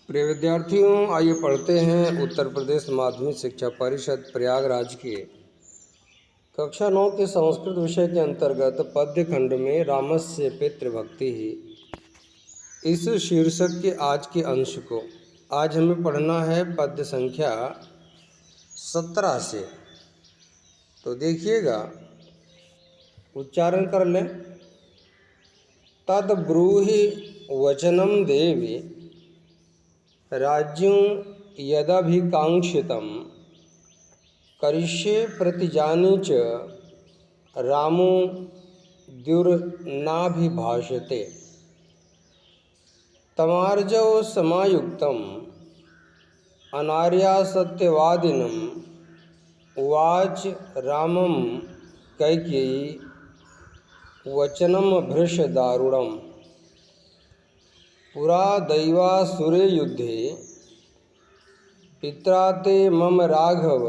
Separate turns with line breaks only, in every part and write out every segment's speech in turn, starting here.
प्रिय विद्यार्थियों, आइए पढ़ते हैं उत्तर प्रदेश माध्यमिक शिक्षा परिषद प्रयागराज के कक्षा 9 के संस्कृत विषय के अंतर्गत पद्य खंड में रामस्य पितृभक्ति ही इस शीर्षक के आज के अंश को। आज हमें पढ़ना है पद्य संख्या 17 से। तो देखिएगा, उच्चारण कर लें। तद ब्रूहि वचनम देवी राज्यों यदभिकांक्षितं करिष्ये प्रतिजाने च रामो द्युर्नाभिभाषते। तमार्जव समायुक्तम अनार्या सत्यवादिनम उवाच रामम कैकेयी वचनम भृश दारुणम। पुरा दैवासुरे युद्धे पित्रा ते मम राघव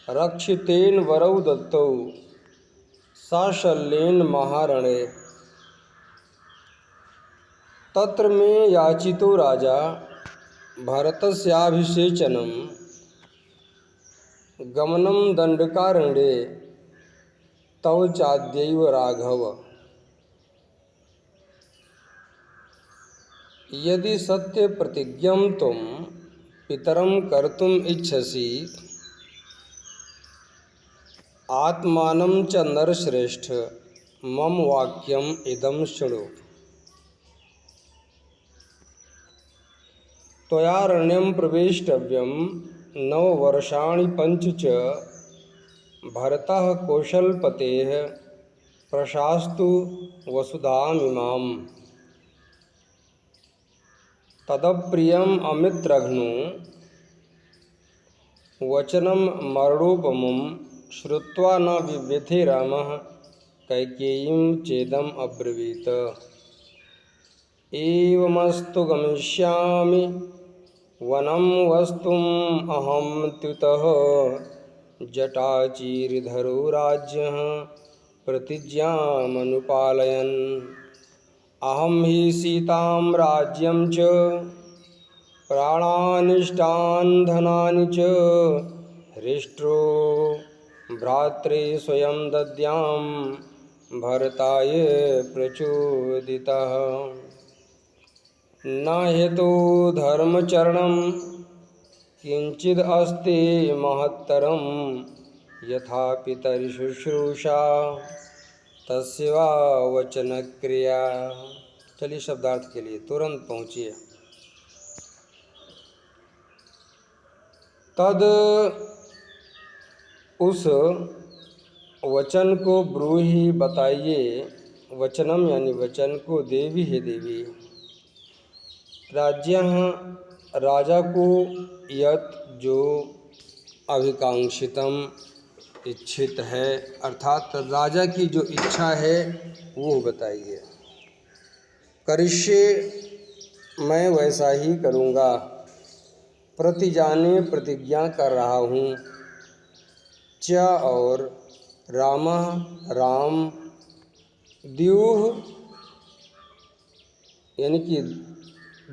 रक्षितेन वरौ दत्तौ साशल्येन महारणे। तत्र मे याचितो राजा भरतस्याभिषेचनं गमनं दंडकारण्ये तव चाद्यैव राघव। यदि सत्य प्रतिज्ञं तुम पितरं कर्तुम इच्छसि आत्मानं च नरश्रेष्ठ मम वाक्यम इदं शृणु। त्वयारण्यं प्रवेष्टव्यं 9 वर्षाणि 5 च भरतः कौशलपतेः प्रशास्तु वसुधामिमाम्। तदप्रियम अमित्रघ्नु वचनम मरणोपमं श्रुत्वा न विव्यथे रामः कैकेयीं चेदम अब्रवीत। एवमस्तु गमिष्यामि वनं वस्तुम अहं त्युतः जटाचीर्धरो राज्यः प्रतिज्ञामनुपालयन्। अहं हि सीतां राज्यं च प्राणानिष्टान् धनानि च हृष्टो भ्रात्रे स्वयं दद्यां भरताय प्रचोदितः। न हेतु धर्मचरणं किंचिदस्ति महत्तरं यथा पितरि शुश्रूषा तस्वा वचन क्रिया। चलिए शब्दार्थ के लिए तुरंत पहुँचिए। तद उस वचन को ब्रूहि बताइए, वचनम यानी वचन को देवी है देवी, राज्य राजा को, यत जो, अभिकांक्षितम इच्छित है, अर्थात राजा की जो इच्छा है वो बताइए। करिष्ये मैं वैसा ही करूँगा, प्रतिजाने प्रतिज्ञा कर रहा हूँ, च और रामः राम, द्युः यानी कि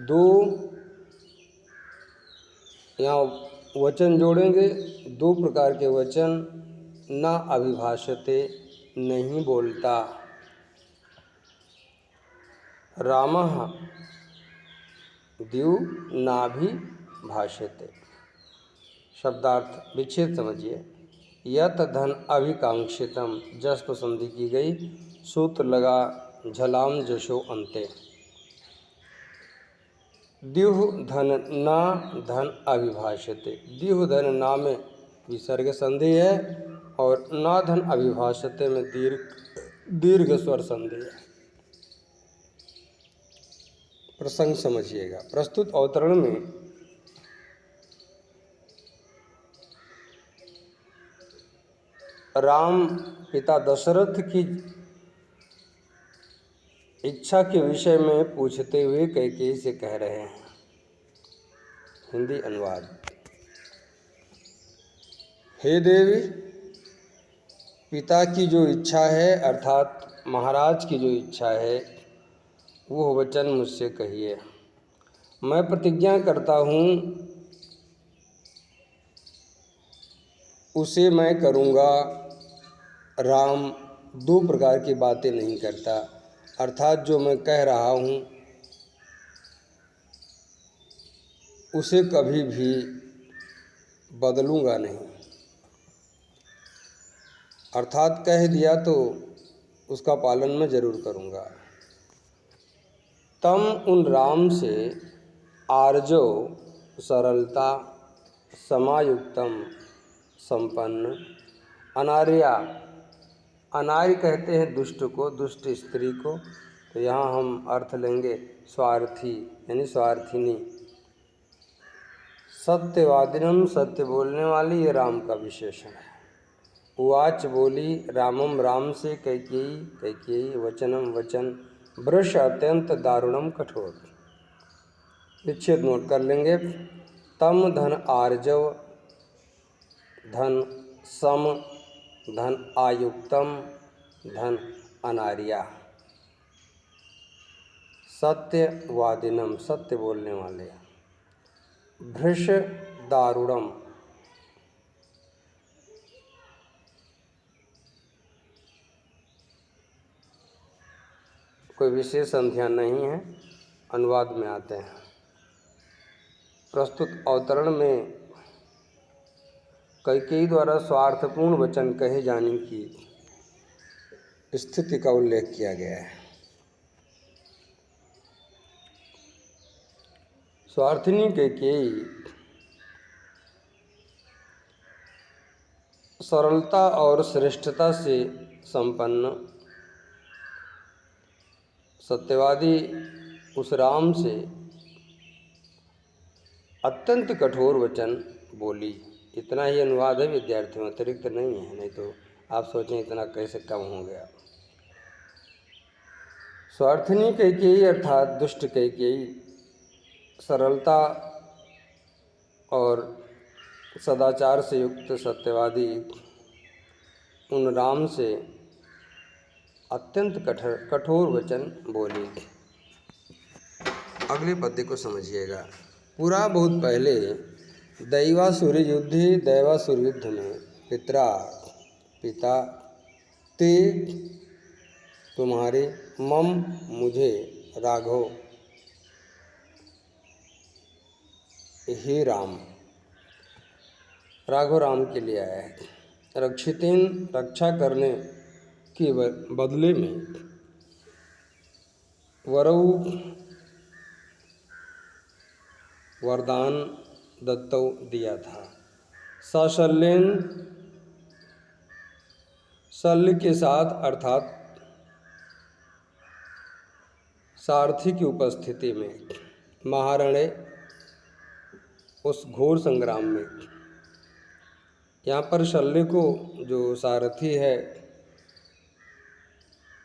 2, यहाँ वचन जोड़ेंगे, 2 प्रकार के वचन। न अभिभाषते नहीं बोलता, रामः द्यु नाभिभाषते। शब्दार्थ विच्छेद समझिए। यत धन अभिकांक्षितम, जस तो संधि की गई, सूत्र लगा झलाम जशो अंते। द्युः धन ना धन अभिभाषते, द्युः धन ना में विसर्ग संधि है और ना धन अभिभाषते में दीर्घ स्वर संधि है। प्रसंग समझिएगा। प्रस्तुत अवतरण में राम पिता दशरथ की इच्छा के विषय में पूछते हुए कैकेयी से कह रहे हैं। हिंदी अनुवाद। हे देवी, पिता की जो इच्छा है अर्थात महाराज की जो इच्छा है वो वचन मुझसे कहिए। मैं प्रतिज्ञा करता हूँ उसे मैं करूँगा। राम दो प्रकार की बातें नहीं करता, अर्थात जो मैं कह रहा हूँ उसे कभी भी बदलूँगा नहीं, अर्थात कह दिया तो उसका पालन मैं जरूर करूँगा। तम उन राम से आर्जो सरलता समायुक्तम संपन्न अनार्या, अनार्य कहते हैं दुष्ट को, दुष्ट स्त्री को, तो यहाँ हम अर्थ लेंगे स्वार्थी यानी स्वार्थिनी। सत्यवादिनम, सत्य बोलने वाली, ये राम का विशेषण है। उवाच बोली, रामम राम से, कैकेयी कैकेयी, वचनम वचन, वृष अत्यंत दारुणम कठोर। विच्छेद नोट कर लेंगे। तम धन आर्जव, धन सम, धन आयुक्तम, धन अनार्या। सत्यवादिनम, सत्य बोलने वाले। भृश दारुणम, कोई विशेष संध्या नहीं है, अनुवाद में आते हैं। प्रस्तुत अवतरण में कैकेयी द्वारा स्वार्थपूर्ण वचन कहे जाने की स्थिति का उल्लेख किया गया है। स्वार्थिनी कैकेयी सरलता और श्रेष्ठता से संपन्न, सत्यवादी उस राम से अत्यंत कठोर वचन बोली। इतना ही अनुवाद है विद्यार्थियों, अतिरिक्त नहीं है, नहीं तो आप सोचें इतना कैसे कम हो गया। स्वार्थिनी कैकेयी अर्थात दुष्ट कैकेयी सरलता और सदाचार से युक्त सत्यवादी उन राम से अत्यंत कठोर वचन बोली। अगले पद्य को समझिएगा। पूरा बहुत पहले दैवासुर युद्ध में पिता ते तुम्हारे, मम मुझे, राघव हे राम, राघव राम के लिए आया है। रक्षितेन, रक्षा करने के बदले में, वरौ वरदान दत्तौ दिया था। सशल्यन, शल्य के साथ अर्थात सारथी की उपस्थिति में, महारणे उस घोर संग्राम में। यहाँ पर शल्य को जो सारथी है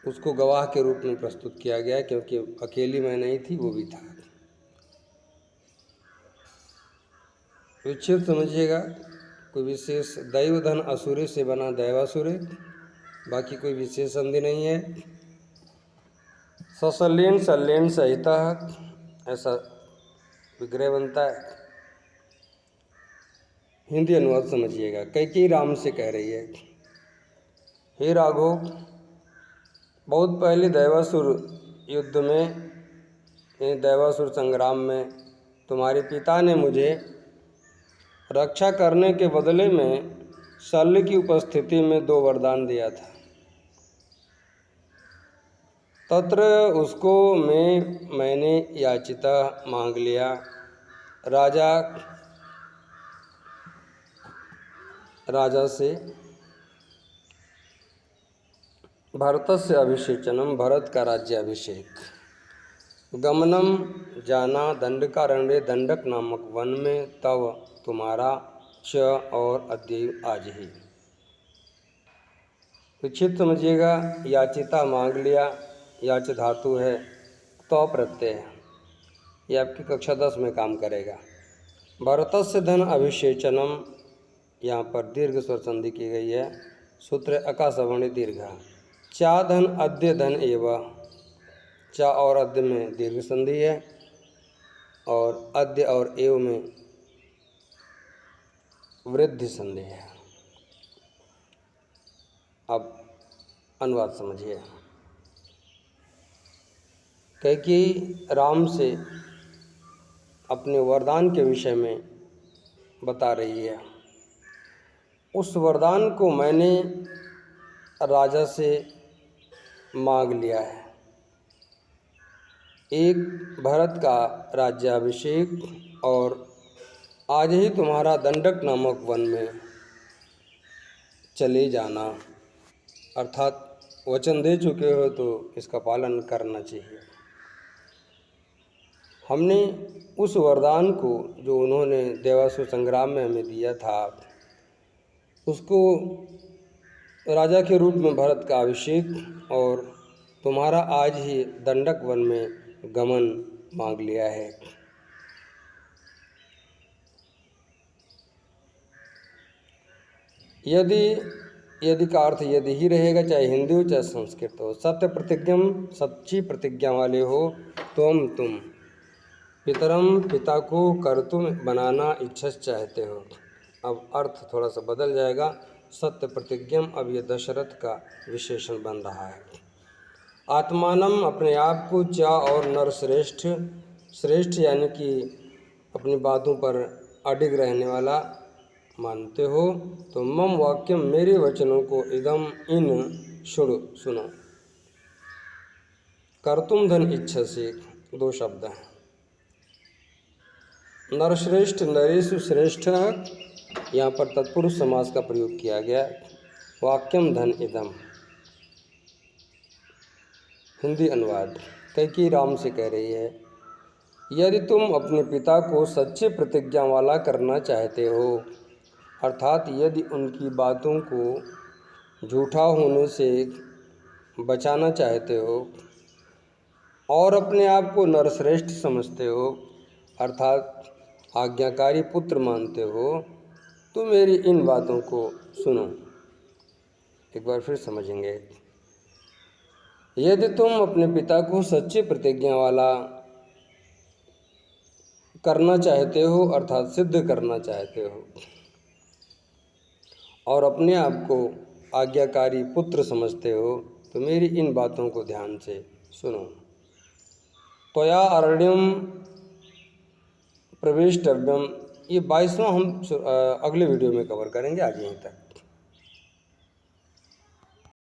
उसको गवाह के रूप में प्रस्तुत किया गया है, क्योंकि अकेली मैं नहीं थी, वो भी था। विच्छेद समझिएगा। कोई विशेष दैव धन असुरे से बना दैवासुरे, बाकी कोई विशेष संधि नहीं है। सशल्यन शल्यन सहित, ऐसा विग्रह बनता है। हिंदी अनुवाद समझिएगा। कैकेयी राम से कह रही है, हे राघव, बहुत पहले दैवासुर युद्ध में, दैवासुर संग्राम में तुम्हारे पिता ने मुझे रक्षा करने के बदले में शल्य की उपस्थिति में 2 वरदान दिया था। तत्र उसको मैंने याचिता मांग लिया। राजा से भरतस्य अभिषेचनम, भरत का राज्याभिषेक, गमनम जाना, दंडकारण्य, दंडक नामक वन में, तव तुम्हारा, च और अद्य आज ही। विच्छेद समझिएगा। याचिता मांग लिया, याच धातु है, तो प्रत्यय है, ये आपकी कक्षा 10 में काम करेगा। भरतस्य धन अभिषेचनम, यहाँ पर दीर्घ स्वर संधि की गई है, सूत्र अकाशवर्णी दीर्घ। चा धन अद्य धन एवं, चा और अद्य में दीर्घ संधि है। और अद्य और एव में वृद्धि संदेह है। अब अनुवाद समझिए। कैकेयी राम से अपने वरदान के विषय में बता रही है। उस वरदान को मैंने राजा से मांग लिया है। एक भरत का राज्याभिषेक और आज ही तुम्हारा दंडक नामक वन में चले जाना, अर्थात वचन दे चुके हो तो इसका पालन करना चाहिए। हमने उस वरदान को जो उन्होंने देवासुर संग्राम में हमें दिया था, उसको राजा के रूप में भरत का अभिषेक और तुम्हारा आज ही दंडक वन में गमन मांग लिया है। यदि का अर्थ यदि ही रहेगा, चाहे हिंदी हो चाहे संस्कृत हो। सत्य प्रतिज्ञम, सच्ची प्रतिज्ञा वाले हो तुम पितरम, पिता को कर्तुम बनाना इच्छा चाहते हो। अब अर्थ थोड़ा सा बदल जाएगा। सत्य प्रतिज्ञम अब ये दशरथ का विशेषण बन रहा है। आत्मानम अपने आप को, चा और नर श्रेष्ठ, श्रेष्ठ यानी कि अपनी बातों पर अडिग रहने वाला मानते हो तो मम वाक्यम मेरे वचनों को इदम इन सुनो। कर्तुम धन इच्छा से दो शब्द हैं। नरश्रेष्ठ, नरेशु श्रेष्ठ, यहाँ पर तत्पुरुष समास का प्रयोग किया गया। वाक्यम धन इदम। हिंदी अनुवाद। कैकेयी राम से कह रही है, यदि तुम अपने पिता को सच्चे प्रतिज्ञा वाला करना चाहते हो, अर्थात यदि उनकी बातों को झूठा होने से बचाना चाहते हो और अपने आप को नरश्रेष्ठ समझते हो, अर्थात आज्ञाकारी पुत्र मानते हो, तो मेरी इन बातों को सुनो। एक बार फिर समझेंगे। यदि तुम अपने पिता को सच्ची प्रतिज्ञा वाला करना चाहते हो, अर्थात सिद्ध करना चाहते हो, और अपने आप को आज्ञाकारी पुत्र समझते हो, तो मेरी इन बातों को ध्यान से सुनो। त्वया अरण्यम प्रवेष्टव्यम, ये 22वां हम अगले वीडियो में कवर करेंगे। आज यहीं तक।